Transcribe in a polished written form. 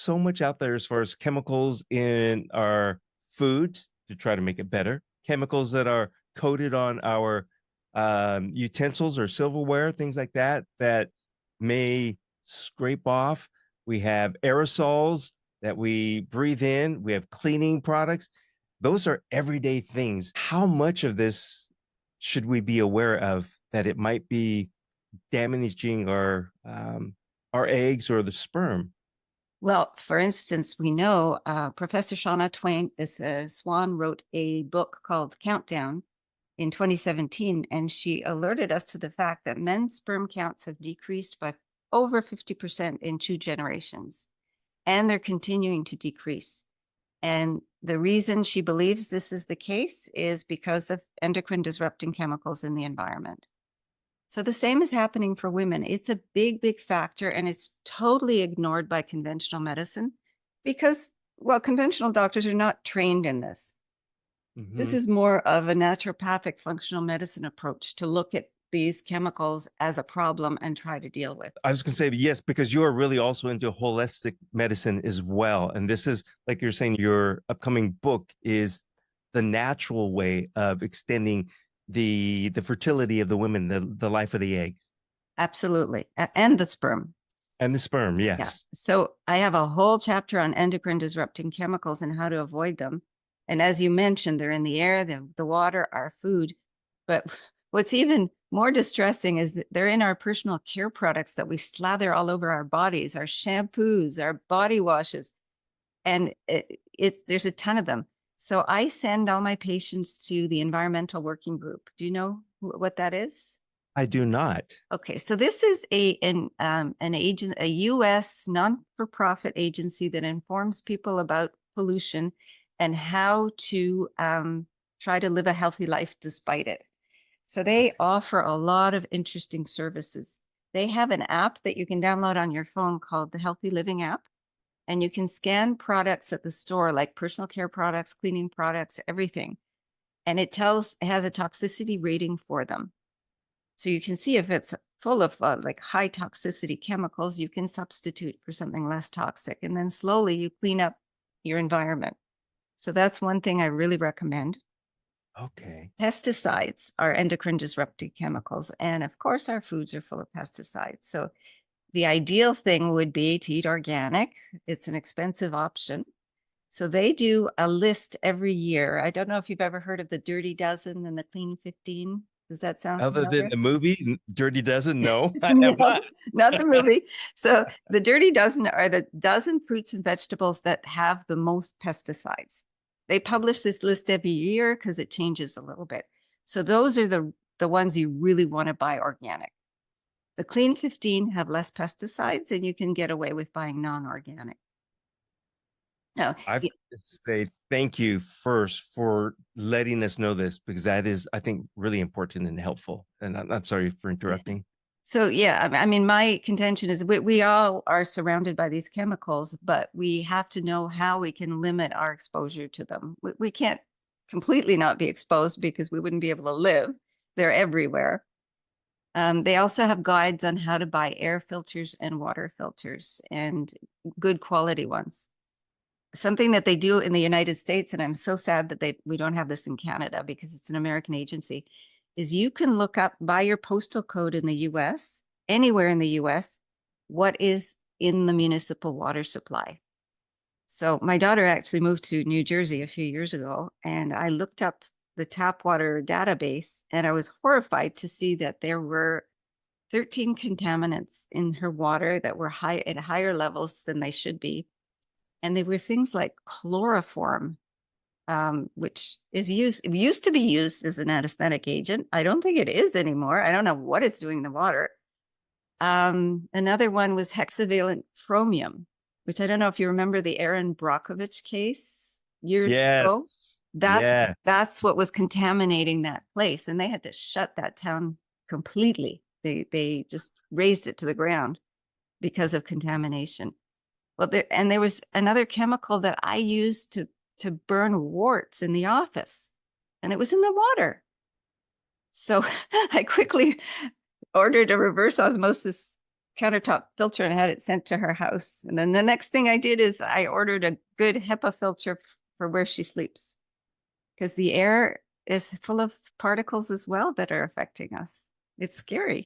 so much out there as far as chemicals in our foods to try to make it better, chemicals that are coated on our utensils or silverware, things like that, that may scrape off. We have aerosols that we breathe in. We have cleaning products. Those are everyday things. How much of this should we be aware of that it might be damaging our eggs or the sperm? Well, for instance, we know Professor Shauna Twain, Swan, wrote a book called Countdown in 2017, and she alerted us to the fact that men's sperm counts have decreased by over 50% in 2 generations, and they're continuing to decrease. And the reason she believes this is the case is because of endocrine disrupting chemicals in the environment. So the same is happening for women. It's a big, big factor, and it's totally ignored by conventional medicine because, well, conventional doctors are not trained in this. This Mhm. is more of a naturopathic functional medicine approach to look at these chemicals as a problem and try to deal with. I was going to say yes, because you are really also into holistic medicine as well. And this is, like you're saying, your upcoming book is the natural way of extending the fertility of the women, the life of the eggs Absolutely. And the sperm. and the sperm. Yeah. Yes. So I have a whole chapter on endocrine disrupting chemicals and how to avoid them. And as you mentioned, they're in the air, the water, our food. But what's even more distressing is that they're in our personal care products that we slather all over our bodies, our shampoos, our body washes, and there's a ton of them. So I send all my patients to the environmental working group. Do you know what that is? I do not. Okay, so this is an agent, a U.S. non-for-profit agency that informs people about pollution and how to try to live a healthy life despite it. So they offer a lot of interesting services. They have an app that you can download on your phone called the Healthy Living app, and you can scan products at the store like personal care products, cleaning products, everything. And it has a toxicity rating for them. So you can see if it's full of like high toxicity chemicals, you can substitute for something less toxic. And then slowly you clean up your environment. So that's one thing I really recommend. Okay. Pesticides are endocrine disrupting chemicals. And of course, our foods are full of pesticides. So the ideal thing would be to eat organic. It's an expensive option. So they do a list every year. I don't know if you've ever heard of the Dirty Dozen and the Clean 15. Does that sound Other than familiar? the movie Dirty Dozen, no, I have No, not. not the movie. So the Dirty Dozen are the dozen fruits and vegetables that have the most pesticides. They publish this list every year because it changes a little bit. So those are the ones you really want to buy organic. The Clean 15 have less pesticides, and you can get away with buying non-organic. Now, I've to say thank you first for letting us know this because that is, I think, really important and helpful. And I'm sorry for interrupting. so yeah, I mean, my contention is we all are surrounded by these chemicals, but we have to know how we can limit our exposure to them. We can't completely not be exposed because we wouldn't be able to live. They're everywhere. They also have guides on how to buy air filters and water filters and good quality ones. Something that they do in the United States, and I'm so sad that we don't have this in Canada because it's an American agency, is you can look up by your postal code in the US, anywhere in the US, what is in the municipal water supply. So my daughter actually moved to New Jersey a few years ago, and I looked up the tap water database, and I was horrified to see that there were 13 contaminants in her water that were high at higher levels than they should be. And they were things like chloroform, which used to be used as an anesthetic agent. I don't think it is anymore. I don't know what it's doing in the water. Another one was hexavalent chromium, which I don't know if you remember the Aaron Brockovich case years ago. Yes. Yeah. That's what was contaminating that place, and they had to shut that town completely. They just razed it to the ground because of contamination. Well, there was another chemical that I used to burn warts in the office, and it was in the water. So I quickly ordered a reverse osmosis countertop filter and had it sent to her house. And then the next thing I did is I ordered a good HEPA filter for where she sleeps, because the air is full of particles as well that are affecting us. It's scary.